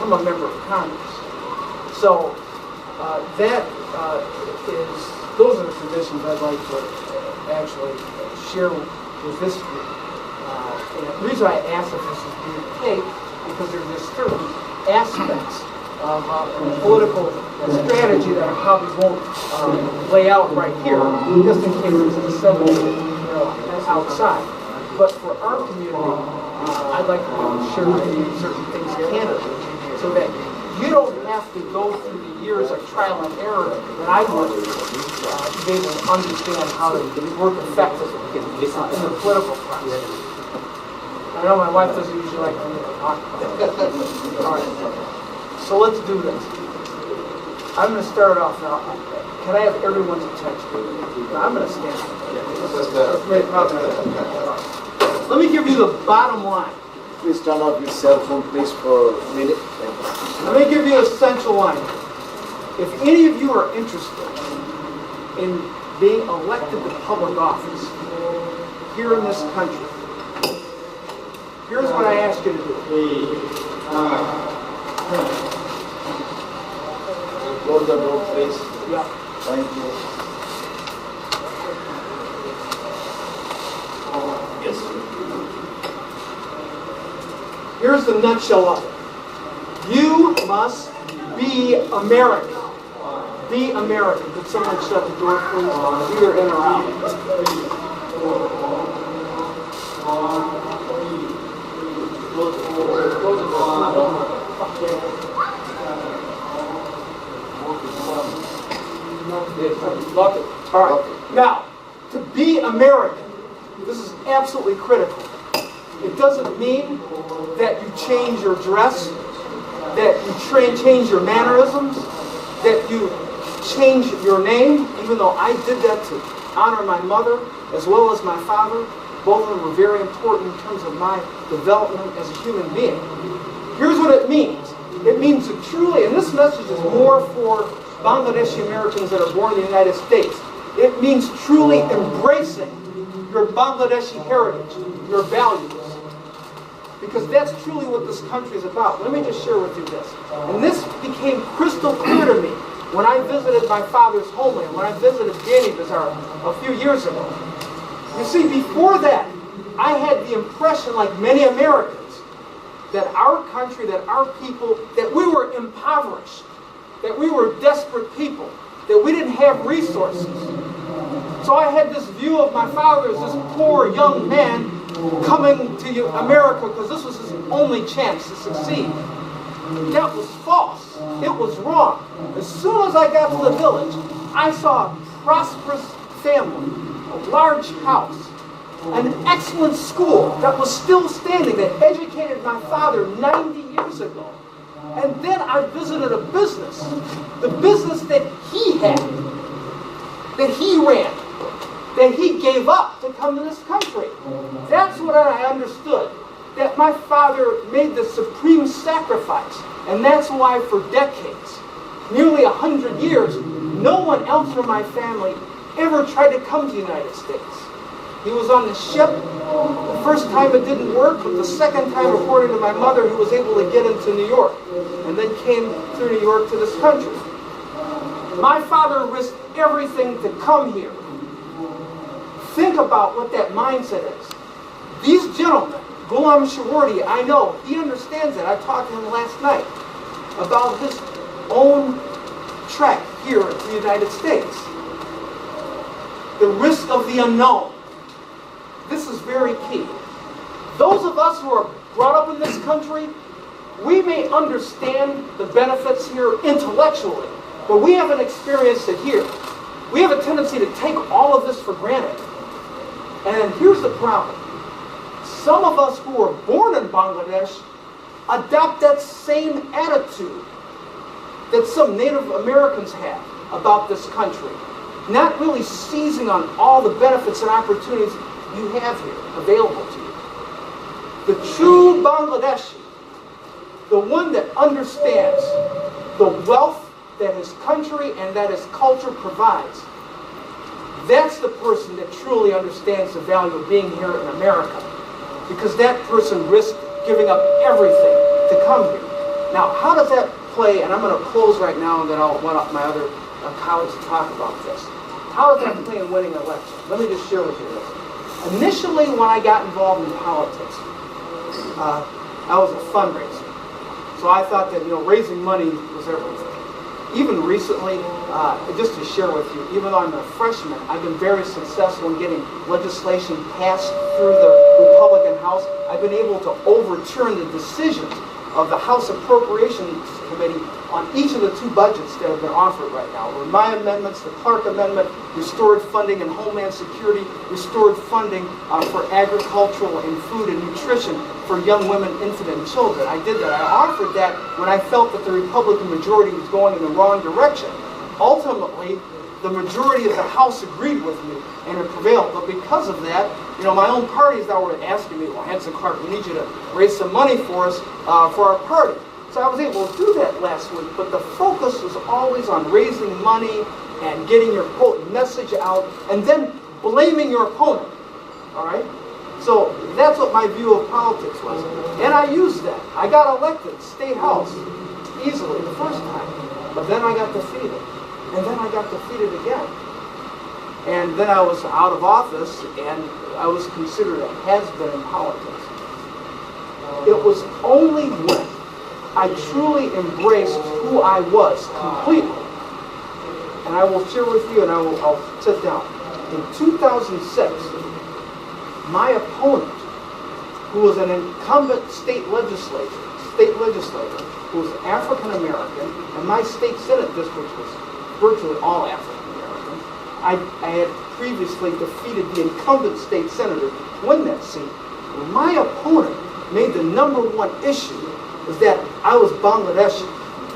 become a member of Congress. So those are the traditions I'd like to actually share with this group. And the reason I asked if this is being taped, because there's just certain aspects of political strategy that I probably won't lay out right here, just in case it's disseminated outside. But for our community, I'd like to share with you certain things candidly, so that you don't have to go through the years of trial and error that I went through to be able to understand how to work effectively in the political process. I know my wife doesn't usually like for me to talk about it. All right, so let's do this. I'm going to start off now. Can I have everyone's attention? I'm going to stand. Let me give you the bottom line. Please turn off your cell phone, please, for a minute. Let me give you the essential line. If any of you are interested in being elected to public office here in this country, here's what I ask you to do. Close the door, please. Yeah. Thank you. Yes. Here's the nutshell of it. You must be American. Be American. Could someone shut the door, please? Either in or out. All right. Now, to be American, this is absolutely critical. It doesn't mean that you change your dress, that you change your mannerisms, that you change your name, even though I did that to honor my mother as well as my father. Both of them were very important in terms of my development as a human being. Here's what it means. It means to truly, and this message is more for Bangladeshi Americans that are born in the United States, it means truly embracing your Bangladeshi heritage, your values. Because that's truly what this country is about. Let me just share with you this. And this became crystal clear to me when I visited my father's homeland, when I visited Gani Bazar a few years ago. You see, before that, I had the impression, like many Americans, that our country, that our people, that we were impoverished, that we were desperate people, that we didn't have resources. So I had this view of my father as this poor young man coming to America because this was his only chance to succeed. That was false. It was wrong. As soon as I got to the village, I saw a prosperous family, a large house, an excellent school that was still standing, that educated my father 90 years ago. And then I visited a business, the business that he had, that he ran, that he gave up to come to this country. That's what I understood, that my father made the supreme sacrifice. And that's why for decades, nearly 100 years, no one else from my family ever tried to come to the United States. He was on the ship. The first time it didn't work, but the second time, according to my mother, he was able to get into New York and then came through New York to this country. My father risked everything to come here. Think about what that mindset is. These gentlemen, Ghulam Shawardi, I know, he understands it. I talked to him last night about his own trek here to the United States. The risk of the unknown. This is very key. Those of us who are brought up in this country, we may understand the benefits here intellectually, but we haven't experienced it here. We have a tendency to take all of this for granted. And here's the problem. Some of us who were born in Bangladesh adopt that same attitude that some Native Americans have about this country, not really seizing on all the benefits and opportunities you have here available to you. The true Bangladeshi, the one that understands the wealth that his country and that his culture provides, that's the person that truly understands the value of being here in America. Because that person risked giving up everything to come here. Now, how does that play? And I'm going to close right now, and then I'll want my other colleagues to talk about this. How does that play in winning an election? Let me just share with you this. Initially, when I got involved in politics, I was a fundraiser. So I thought that, raising money was everything. Even recently, just to share with you, even though I'm a freshman, I've been very successful in getting legislation passed through the Republican House. I've been able to overturn the decisions of the House Appropriations Committee on each of the two budgets that have been offered right now. My amendments, the Clarke Amendment, restored funding in Homeland Security, restored funding for agricultural and food and nutrition for young women, infant, and children. I did that. I offered that when I felt that the Republican majority was going in the wrong direction. Ultimately, the majority of the House agreed with me, and it prevailed. But because of that, my own parties now were asking me, well, Hansen Clarke, we need you to raise some money for us, for our party. So I was able to do that last week, but the focus was always on raising money and getting your message out, and then blaming your opponent. All right? So that's what my view of politics was. And I used that. I got elected state house easily the first time, but then I got defeated. And then I got defeated again. And then I was out of office, and I was considered a has-been in politics. It was only when I truly embraced who I was completely. And I will share with you, and I'll sit down. In 2006, my opponent, who was an incumbent state legislator, who was African American, and my state Senate district was virtually all African American. I had previously defeated the incumbent state senator to win that seat. My opponent made the #1 issue was that I was Bangladeshi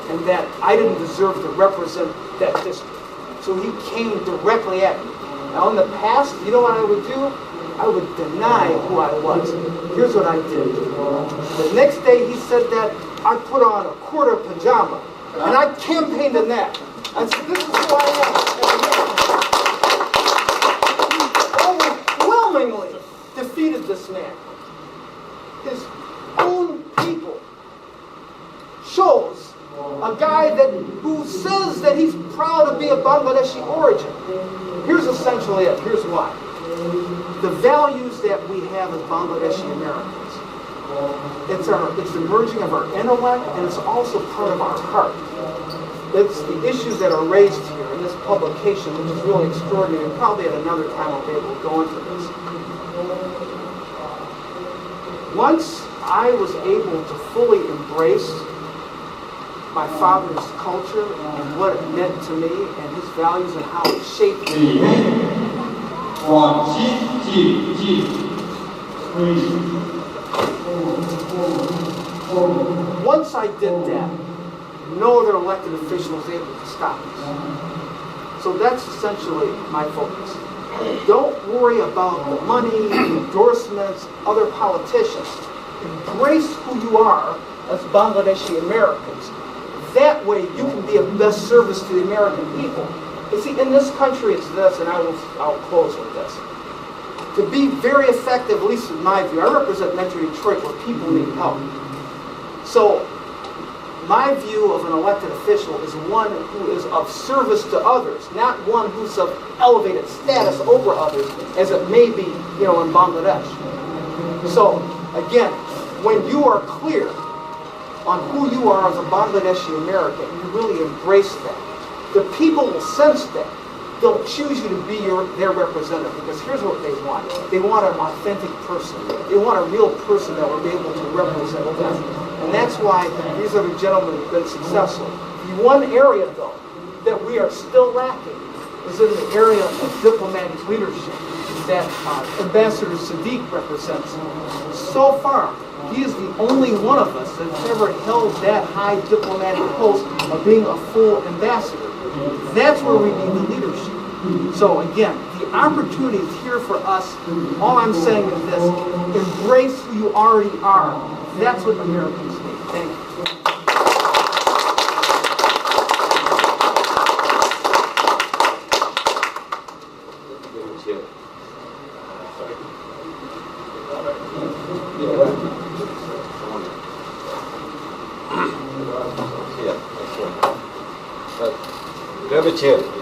and that I didn't deserve to represent that district. So he came directly at me. Now in the past, you know what I would do? I would deny who I was. Here's what I did. The next day he said that, I put on a quarter pajama, and I campaigned in that. I said, this is who I am. Overwhelmingly defeated this man. His own people chose a guy who says that he's proud to be of Bangladeshi origin. Here's essentially it. Here's why. The values that we have as Bangladeshi Americans. It's the merging of our intellect, and it's also part of our heart. It's the issues that are raised here in this publication, which is really extraordinary, and probably at another time I'll be able to go into this. Once I was able to fully embrace my father's culture and what it meant to me and his values and how it shaped me. Once I did that, no other elected official was able to stop us. So that's essentially my focus. Don't worry about the money, endorsements, other politicians. Embrace who you are as Bangladeshi Americans. That way you can be of best service to the American people. You see, in this country it's this, and I'll close with this. To be very effective, at least in my view, I represent Metro Detroit where people need help. So my view of an elected official is one who is of service to others, not one who's of elevated status over others, as it may be, in Bangladesh. So, again, when you are clear on who you are as a Bangladeshi American, you really embrace that. The people will sense that. They'll choose you to be their representative, because here's what they want. They want an authentic person. They want a real person that will be able to represent them. And that's why these other gentlemen have been successful. The one area, though, that we are still lacking is in the area of diplomatic leadership that Ambassador Sadiq represents. So far, he is the only one of us that's ever held that high diplomatic post of being a full ambassador. That's where we need the leadership. So again, the opportunity is here for us. All I'm saying is this: embrace who you already are. That's what Americans need. Thank you. Grab a chair, please.